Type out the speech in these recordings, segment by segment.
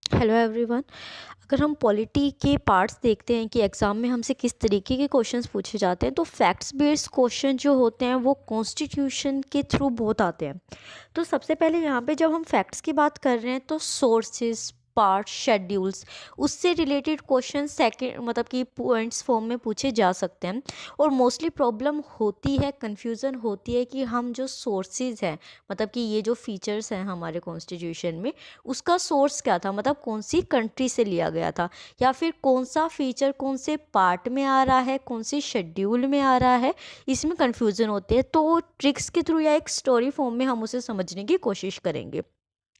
Hello everyone. अगर हम polity के पार्ट्स देखते हैं कि एग्ज़ाम में हमसे किस तरीके के क्वेश्चंस पूछे जाते हैं, तो फैक्ट्स बेस्ड क्वेश्चन जो होते हैं वो कॉन्स्टिट्यूशन के थ्रू बहुत आते हैं। तो सबसे पहले यहाँ पे जब हम फैक्ट्स की बात कर रहे हैं तो सोर्सेज, पार्ट, शेड्यूल्स, उससे रिलेटेड क्वेश्चन सेकंड मतलब कि पॉइंट्स फॉर्म में पूछे जा सकते हैं। और मोस्टली प्रॉब्लम होती है, कन्फ्यूज़न होती है कि हम जो सोर्सेज हैं, मतलब कि ये जो फीचर्स हैं हमारे कॉन्स्टिट्यूशन में, उसका सोर्स क्या था, मतलब कौन सी कंट्री से लिया गया था, या फिर कौन सा फीचर कौन से पार्ट में आ रहा है, कौन सी शेड्यूल में आ रहा है। इसमें कन्फ्यूज़न होती है, तो ट्रिक्स के थ्रू या एक स्टोरी फॉर्म में हम उसे समझने की कोशिश करेंगे।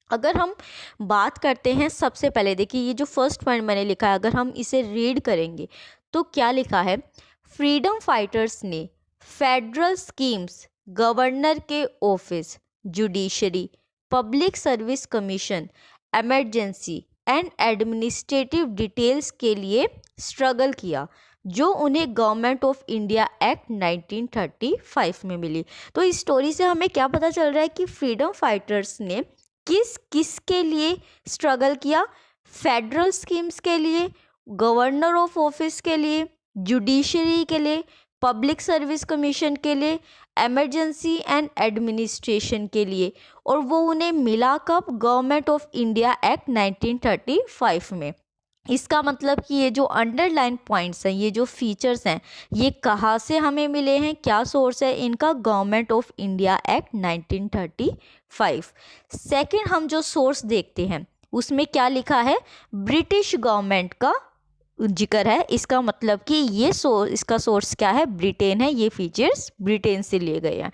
अगर हम बात करते हैं, सबसे पहले देखिए ये जो फर्स्ट पॉइंट मैंने लिखा है, अगर हम इसे रीड करेंगे तो क्या लिखा है। फ्रीडम फाइटर्स ने फेडरल स्कीम्स, गवर्नर के office, judiciary, public service commission, emergency and administrative details के लिए स्ट्रगल किया, जो उन्हें गवर्नमेंट ऑफ इंडिया एक्ट 1935 में मिली। तो इस स्टोरी से हमें क्या पता चल रहा है कि फ्रीडम फाइटर्स ने किस किस के लिए स्ट्रगल किया। फेडरल स्कीम्स के लिए, गवर्नर ऑफ ऑफिस के लिए, जुडिशरी के लिए, पब्लिक सर्विस कमीशन के लिए, इमरजेंसी एंड एडमिनिस्ट्रेशन के लिए। और वो उन्हें मिला कब, गवर्नमेंट ऑफ इंडिया एक्ट 1935 में। इसका मतलब कि ये जो अंडरलाइन पॉइंट्स हैं, ये जो फीचर्स हैं, ये कहाँ से हमें मिले हैं, क्या सोर्स है इनका, government of India act 1935। Second, हम जो सोर्स देखते हैं उसमें क्या लिखा है, ब्रिटिश गवर्नमेंट का जिक्र है। इसका मतलब कि ये इसका सोर्स क्या है, ब्रिटेन है। ये फीचर्स ब्रिटेन से लिए गए हैं।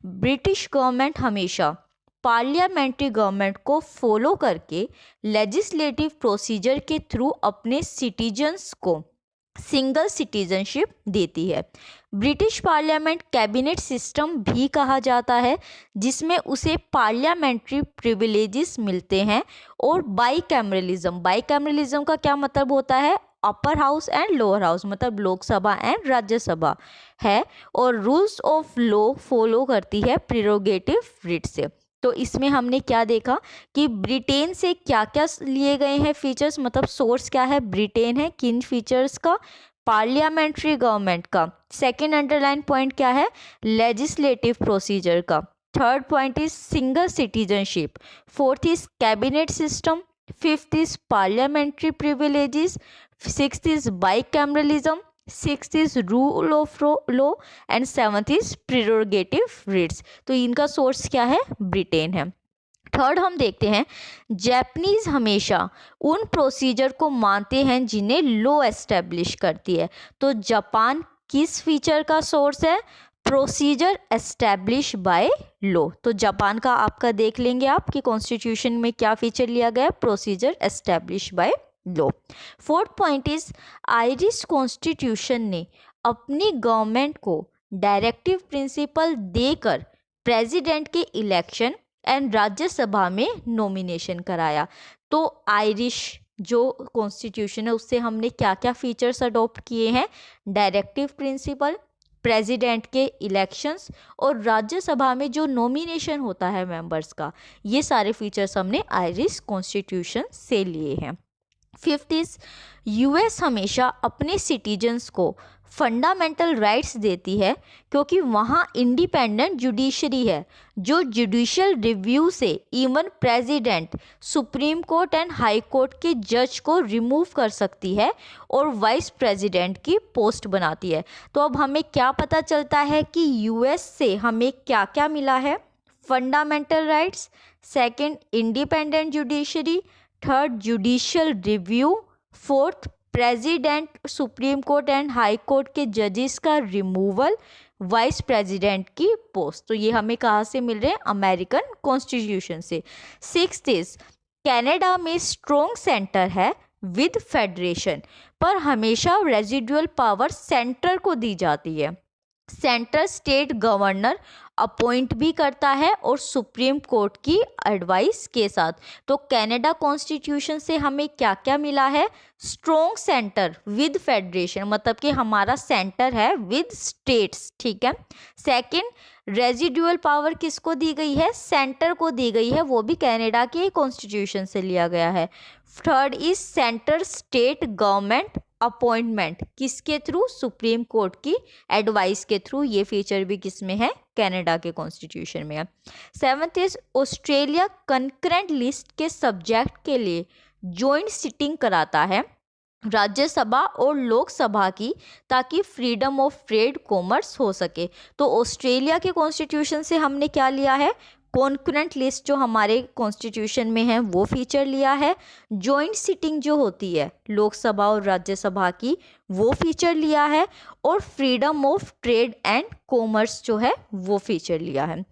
ब्रिटिश गवर्नमेंट हमेशा पार्लियामेंट्री गवर्नमेंट को फॉलो करके लेजिस्लेटिव प्रोसीजर के थ्रू अपने सिटीजन्स को सिंगल सिटीजनशिप देती है। ब्रिटिश पार्लियामेंट कैबिनेट सिस्टम भी कहा जाता है, जिसमें उसे पार्लियामेंट्री प्रिविलेजेस मिलते हैं। और बाईकैमरलिज्म का क्या मतलब होता है, upper house and lower house, मतलब लोकसभा एंड राज्यसभा है। और रूल्स ऑफ लॉ फॉलो करती है प्रिरोगेटिव रिट से। तो इसमें हमने क्या देखा कि ब्रिटेन से क्या क्या लिए गए हैं फीचर्स, मतलब सोर्स क्या है, ब्रिटेन है। किन फीचर्स का, पार्लियामेंट्री गवर्नमेंट का। सेकंड अंडरलाइन पॉइंट क्या है, लेजिस्लेटिव प्रोसीजर का। Third point is single citizenship. Fourth is cabinet system. Fifth is parliamentary privileges. Sixth is bicameralism. Sixth is rule of law and seventh is prerogative writs. तो इनका source क्या है, Britain है। Third हम देखते हैं, Japanese हमेशा उन प्रोसीजर को मानते हैं जिन्हें लॉ एस्टेब्लिश करती है। तो जापान किस फीचर का सोर्स है, प्रोसीजर एस्टेब्लिश बाय लॉ। तो जापान का आपका देख लेंगे आप कि कॉन्स्टिट्यूशन में क्या फीचर लिया गया है, procedure establish by law. Fourth point is, Irish constitution ने अपनी गवर्नमेंट को डायरेक्टिव प्रिंसिपल देकर प्रेसिडेंट के इलेक्शन एंड राज्यसभा में नॉमिनेशन कराया। तो आयरिश जो कॉन्स्टिट्यूशन है उससे हमने क्या क्या फीचर्स अडॉप्ट किए हैं, डायरेक्टिव प्रिंसिपल, प्रेसिडेंट के इलेक्शंस और राज्यसभा में जो नॉमिनेशन होता है मेंबर्स का, ये सारे फीचर्स हमने आयरिश कॉन्स्टिट्यूशन से लिए हैं। फिफ्थ इज, यूएस हमेशा अपने सिटीजन्स को फंडामेंटल राइट्स देती है, क्योंकि वहाँ इंडिपेंडेंट जुडिशरी है जो जुडिशियल रिव्यू से even president, supreme court and high court के जज को रिमूव कर सकती है और वाइस प्रेसिडेंट की पोस्ट बनाती है। तो अब हमें क्या पता चलता है कि यूएस से हमें क्या क्या मिला है, fundamental rights, second independent judiciary, third judicial review, fourth president, supreme court and high court के जजेस का रिमूवल, वाइस प्रेसिडेंट की पोस्ट। तो ये हमें कहाँ से मिल रहे हैं, अमेरिकन कॉन्स्टिट्यूशन से। सिक्स्थ इज, कनाडा में स्ट्रॉन्ग सेंटर है विद फेडरेशन, पर हमेशा रेजिडुअल पावर सेंटर को दी जाती है। सेंट्रल स्टेट गवर्नर अपॉइंट भी करता है और सुप्रीम कोर्ट की एडवाइस के साथ। तो कनाडा कॉन्स्टिट्यूशन से हमें क्या क्या मिला है, स्ट्रॉन्ग सेंटर विद फेडरेशन, मतलब कि हमारा सेंटर है विद स्टेट्स, ठीक है। सेकंड, रेजिडुअल पावर किसको दी गई है? सेंटर को दी गई है, वो भी कनाडा के कॉन्स्टिट्यूशन से लिया गया है। Third is centre state government appointment, किसके थ्रू? सुप्रीम कोर्ट की एडवाइस के थ्रू। ये फीचर भी किसमें है? कनाडा के कॉन्स्टिट्यूशन में है। Seventh is Australia concurrent list के सब्जेक्ट के लिए जॉइंट सिटिंग कराता है राज्यसभा और लोकसभा की, ताकि फ्रीडम ऑफ ट्रेड कॉमर्स हो सके। तो ऑस्ट्रेलिया के कॉन्स्टिट्यूशन से हमने क्या लिया है? कॉन्करेंट लिस्ट जो हमारे कॉन्स्टिट्यूशन में है वो फीचर लिया है। जॉइंट सिटिंग जो होती है लोकसभा और राज्यसभा की, वो फीचर लिया है। और freedom of trade and commerce जो है वो फीचर लिया है।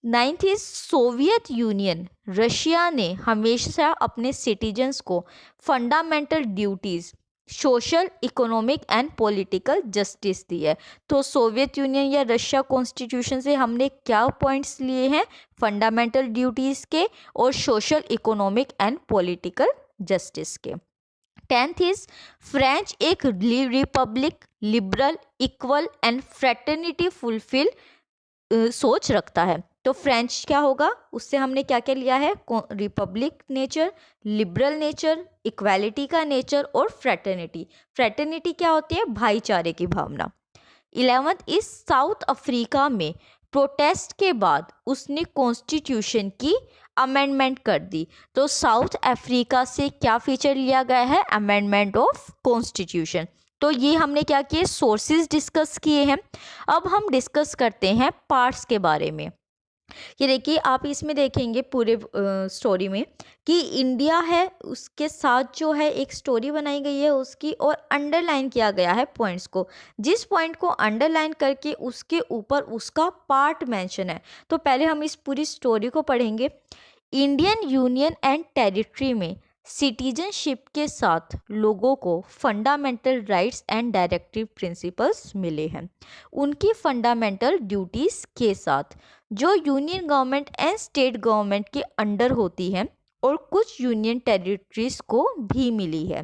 Ninth is Soviet Union, Russia ने हमेशा अपने सिटीजन्स को fundamental duties, social, economic and political justice दी है। तो सोवियत यूनियन या रशिया कॉन्स्टिट्यूशन से हमने क्या पॉइंट्स लिए हैं? फंडामेंटल ड्यूटीज के और social, economic and political justice के। टेंथ इज फ्रेंच एक Republic, liberal, equal and fraternity fulfil सोच रखता है। तो फ्रेंच क्या होगा? उससे हमने क्या क्या लिया है? Republic nature, liberal nature, equality का नेचर और फ्रेटर्निटी। फ्रेटर्निटी क्या होती है? भाईचारे की भावना। 11th इज साउथ अफ्रीका में प्रोटेस्ट के बाद उसने कॉन्स्टिट्यूशन की अमेंडमेंट कर दी। तो साउथ अफ्रीका से क्या फीचर लिया गया है? Amendment of constitution. तो ये हमने क्या किए? सोर्सेज डिस्कस किए हैं। अब हम डिस्कस करते हैं पार्ट्स के बारे में। ये देखिए, आप इसमें देखेंगे पूरे स्टोरी में कि इंडिया है, उसके साथ जो है एक स्टोरी बनाई गई है उसकी, और अंडरलाइन किया गया है पॉइंट्स को। जिस पॉइंट को अंडरलाइन करके उसके ऊपर उसका पार्ट मेंशन है। तो पहले हम इस पूरी स्टोरी को पढ़ेंगे। इंडियन यूनियन एंड टेरिटरी में सिटीजनशिप के साथ लोगों को fundamental rights and directive principles मिले हैं, उनकी फंडामेंटल ड्यूटीज़ के साथ, जो union government and state government के अंडर होती हैं और कुछ यूनियन टेरिटरीज को भी मिली है।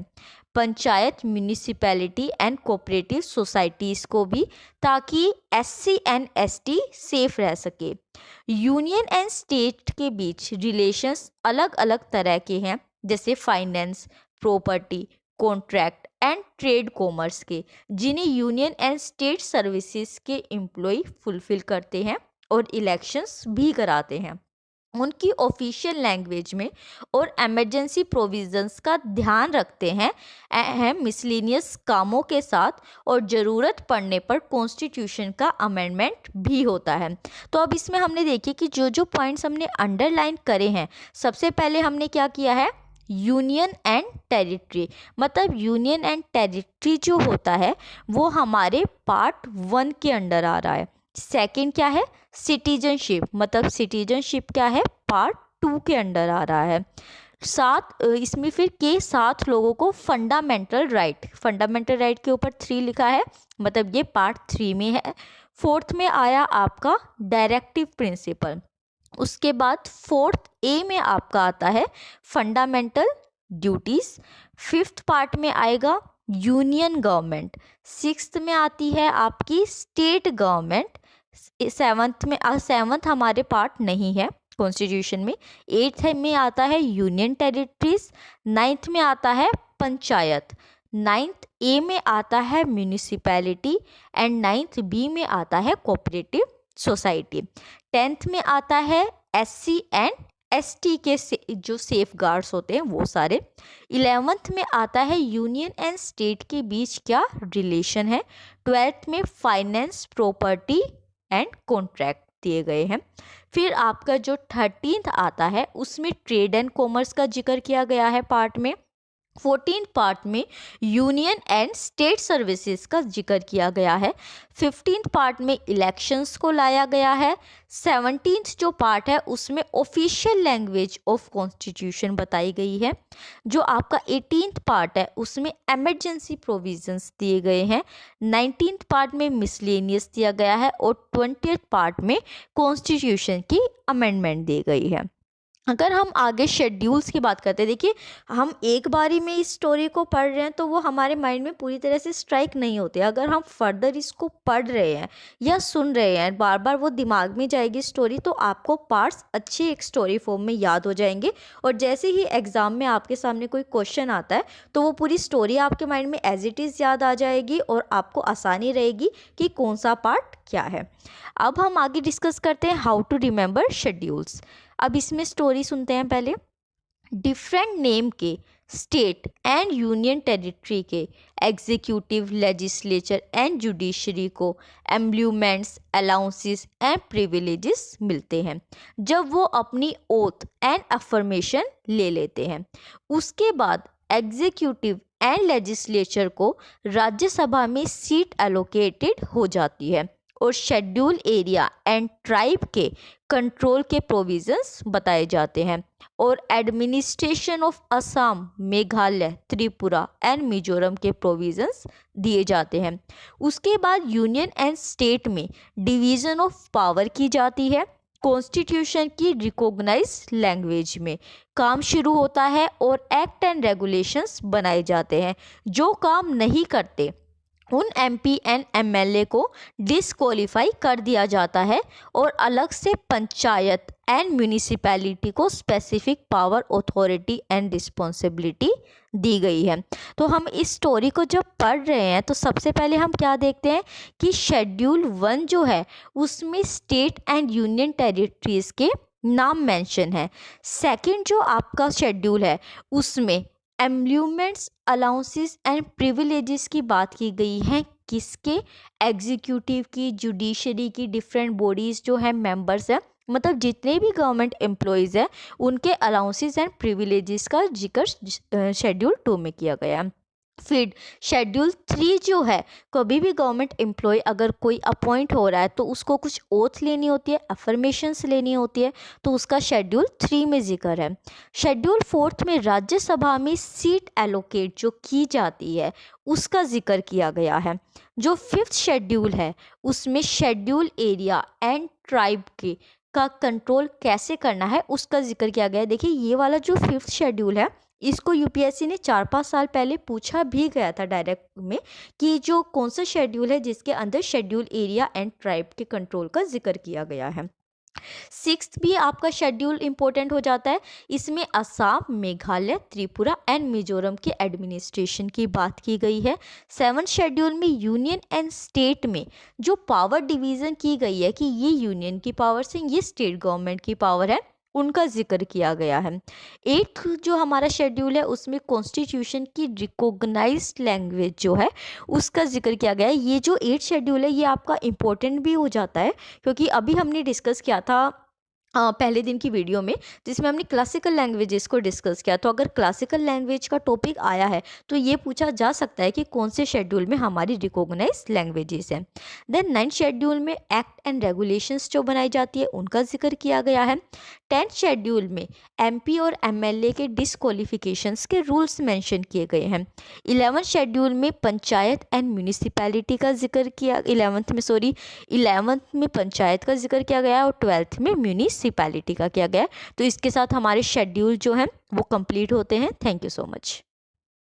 Panchayat, municipality and cooperative societies को भी, ताकि SC एंड ST सेफ रह सके। यूनियन एंड स्टेट के बीच रिलेशंस अलग अलग तरह के हैं, जैसे finance, property, contract and trade commerce के, जिन्हें यूनियन एंड स्टेट सर्विसेज के एम्प्लॉय फुलफिल करते हैं और इलेक्शंस भी कराते हैं। उनकी ऑफिशियल लैंग्वेज में और इमरजेंसी प्रोविजंस का ध्यान रखते हैं अहम मिसलेनियस कामों के साथ, और ज़रूरत पड़ने पर कॉन्स्टिट्यूशन का अमेंडमेंट भी होता है। तो अब इसमें हमने देखिए कि जो जो पॉइंट्स हमने अंडरलाइन करे हैं, सबसे पहले हमने क्या किया है? यूनियन एंड टेरिटरी, मतलब यूनियन एंड टेरिटरी जो होता है वो हमारे पार्ट 1 के अंडर आ रहा है। सेकंड क्या है? सिटीजनशिप, मतलब सिटीजनशिप क्या है? पार्ट 2 के अंडर आ रहा है। साथ इसमें फिर के साथ लोगों को फंडामेंटल राइट, फंडामेंटल राइट के ऊपर 3 लिखा है, मतलब ये पार्ट 3 में है। फोर्थ में आया आपका डायरेक्टिव प्रिंसिपल। उसके बाद 4th A में आपका आता है फंडामेंटल ड्यूटीज़। 5th पार्ट में आएगा यूनियन गवर्नमेंट। 6th में आती है आपकी स्टेट गवर्नमेंट। 7th हमारे पार्ट नहीं है कॉन्स्टिट्यूशन में। 8th में आता है यूनियन टेरिटरीज। 9th में आता है पंचायत। 9th A में आता है म्यूनिसिपैलिटी एंड 9th B में आता है कोऑपरेटिव सोसाइटी। 10th में आता है SC एंड ST के जो सेफ गार्ड्स होते हैं वो सारे। 11th में आता है यूनियन एंड स्टेट के बीच क्या रिलेशन है। 12th में फाइनेंस, प्रॉपर्टी एंड कॉन्ट्रैक्ट दिए गए हैं। फिर आपका जो 13th आता है उसमें ट्रेड एंड कॉमर्स का जिक्र किया गया है पार्ट में। 14th पार्ट में यूनियन एंड स्टेट सर्विसेज का जिक्र किया गया है। 15th पार्ट में इलेक्शंस को लाया गया है। 17th जो पार्ट है उसमें ऑफिशियल लैंग्वेज ऑफ कॉन्स्टिट्यूशन बताई गई है। जो आपका 18th पार्ट है उसमें इमरजेंसी प्रोविजंस दिए गए हैं। 19th पार्ट में मिसलेनियस दिया गया है और 20th पार्ट में कॉन्स्टिट्यूशन की अमेंडमेंट दी गई है। अगर हम आगे शेड्यूल्स की बात करते हैं, देखिए हम एक बारी में इस स्टोरी को पढ़ रहे हैं तो वो हमारे माइंड में पूरी तरह से स्ट्राइक नहीं होती। अगर हम फर्दर इसको पढ़ रहे हैं या सुन रहे हैं, बार बार वो दिमाग में जाएगी स्टोरी, तो आपको पार्ट्स अच्छी एक स्टोरी फॉर्म में याद हो जाएंगे। और जैसे ही एग्ज़ाम में आपके सामने कोई क्वेश्चन आता है तो वो पूरी स्टोरी आपके माइंड में एज इट इज़ याद आ जाएगी और आपको आसानी रहेगी कि कौन सा पार्ट क्या है। अब हम आगे डिस्कस करते हैं हाउ टू रिमेंबर शेड्यूल्स। अब इसमें स्टोरी सुनते हैं पहले। डिफरेंट नेम के स्टेट एंड यूनियन टेरिटरी के एग्जीक्यूटिव, लेजिस्लेचर एंड जुडिशरी को एम्ब्लूमेंट्स, अलाउंसेस एंड प्रिविलेजेस मिलते हैं जब वो अपनी ओथ एंड अफर्मेशन ले लेते हैं। उसके बाद एग्जीक्यूटिव एंड लेजिस्लेचर को राज्यसभा में सीट एलोकेटेड हो जाती है और शेड्यूल एरिया एंड ट्राइब के कंट्रोल के प्रोविजंस बताए जाते हैं और administration of Assam, Meghalaya, Tripura and Mizoram के प्रोविजंस दिए जाते हैं। उसके बाद यूनियन एंड स्टेट में डिवीजन ऑफ पावर की जाती है। कॉन्स्टिट्यूशन की रिकॉग्नाइज लैंग्वेज में काम शुरू होता है और एक्ट एंड रेगुलेशंस बनाए जाते हैं। जो काम नहीं करते उन एमपी एंड एमएलए को डिसक्वालीफाई कर दिया जाता है और अलग से पंचायत एंड म्यूनिसिपैलिटी को specific power, authority and responsibility दी गई है। तो हम इस स्टोरी को जब पढ़ रहे हैं तो सबसे पहले हम क्या देखते हैं कि शेड्यूल 1 जो है उसमें स्टेट एंड यूनियन टेरिटरीज के नाम मेंशन है। सेकंड जो आपका शेड्यूल है उसमें एम्ब्लूमेंट्स, अलाउंसेस एंड प्रिविलेजेस की बात की गई है। किसके? एग्जीक्यूटिव की, जुडिशरी की, डिफरेंट बॉडीज़ जो है मेंबर्स हैं, मतलब जितने भी गवर्नमेंट एम्प्लॉयज़ हैं उनके अलाउंसेस एंड प्रिविलेजेस का जिक्र शेड्यूल 2 में किया गया है। फिर शेड्यूल 3 जो है, कभी भी गवर्नमेंट एम्प्लॉय अगर कोई अपॉइंट हो रहा है तो उसको कुछ ओथ लेनी होती है, अफर्मेशंस लेनी होती है, तो उसका शेड्यूल 3 में जिक्र है। शेड्यूल 4 में राज्यसभा में सीट एलोकेट जो की जाती है उसका जिक्र किया गया है। जो 5th शेड्यूल है उसमें शेड्यूल एरिया एंड ट्राइब के का कंट्रोल कैसे करना है उसका जिक्र किया गया है। देखिए ये वाला जो 5th शेड्यूल है इसको यूपीएससी ने 4-5 साल पहले पूछा भी गया था डायरेक्ट में कि जो कौन सा शेड्यूल है जिसके अंदर शेड्यूल एरिया एंड ट्राइब के कंट्रोल का जिक्र किया गया है। 6th भी आपका शेड्यूल इंपॉर्टेंट हो जाता है। इसमें असम, मेघालय, त्रिपुरा एंड मिजोरम के एडमिनिस्ट्रेशन की बात की गई है। 7th शेड्यूल में यूनियन एंड स्टेट में जो पावर डिवीज़न की गई है कि ये यूनियन की पावर से, ये स्टेट गवर्नमेंट की पावर है, उनका जिक्र किया गया है। 8th जो हमारा शेड्यूल है उसमें कॉन्स्टिट्यूशन की रिकॉग्नाइज्ड लैंग्वेज जो है उसका जिक्र किया गया है। ये जो 8th शेड्यूल है ये आपका इम्पोर्टेंट भी हो जाता है क्योंकि अभी हमने डिस्कस किया था पहले दिन की वीडियो में जिसमें हमने क्लासिकल लैंग्वेजेस को डिस्कस किया। तो अगर क्लासिकल लैंग्वेज का टॉपिक आया है तो ये पूछा जा सकता है कि कौन से शेड्यूल में हमारी रिकॉग्नाइज लैंग्वेजेस हैं। देन 9th शेड्यूल में एक्ट एंड रेगुलेशंस जो बनाई जाती है उनका जिक्र किया गया है। 10th शेड्यूल में एमपी और एमएलए के डिसक्वालिफिकेशंस के रूल्स मेंशन किए गए हैं। 11th शेड्यूल में पंचायत एंड म्यूनिसिपैलिटी का जिक्र किया 11th में पंचायत का जिक्र किया गया और 12th में म्यूनिसिपैलिटी का किया गया। तो इसके साथ हमारे शेड्यूल जो हैं वो कंप्लीट होते हैं। Thank you so much.